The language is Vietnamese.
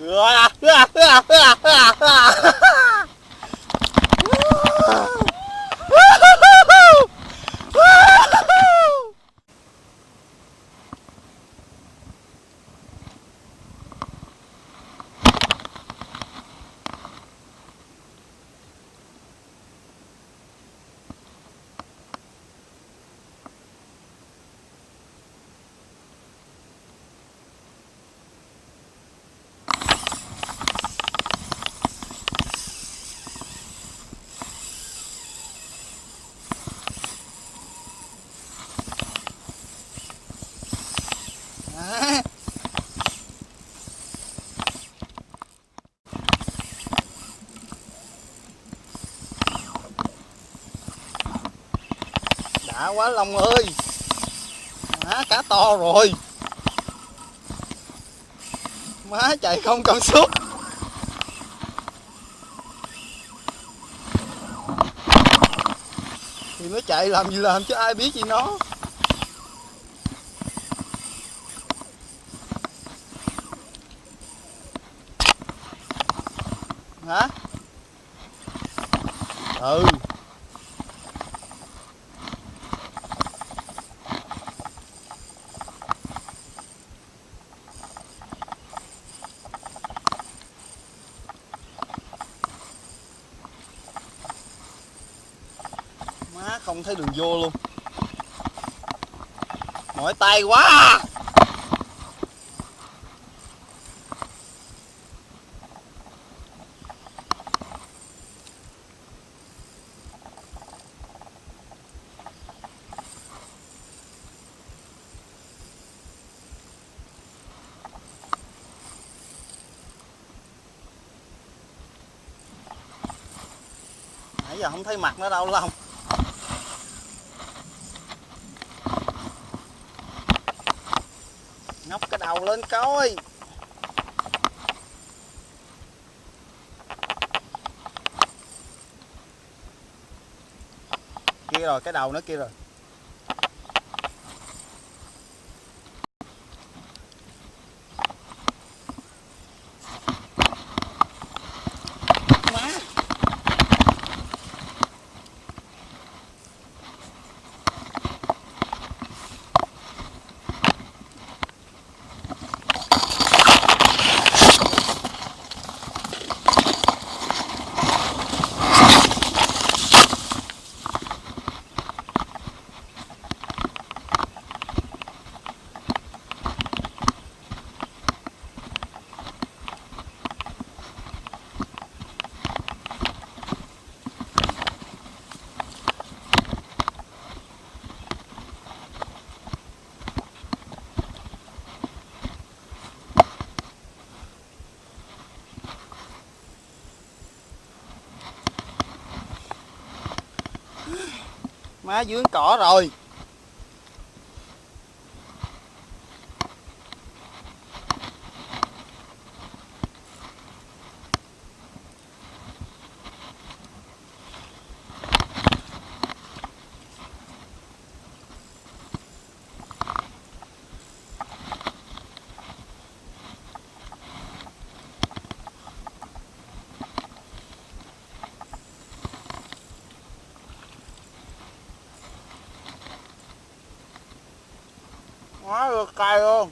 Đã quá Long ơi, cá to rồi, má chạy không công suất thì nó chạy làm gì làm chứ ai biết gì nó. Hả? Ừ. Má không thấy đường vô luôn. Mỏi tay quá. Nãy giờ không thấy mặt nó đâu Long. Ngóc cái đầu lên coi. Kia rồi, cái đầu nó kia rồi. Má. Má dưới cỏ rồi. Quá được cay luôn.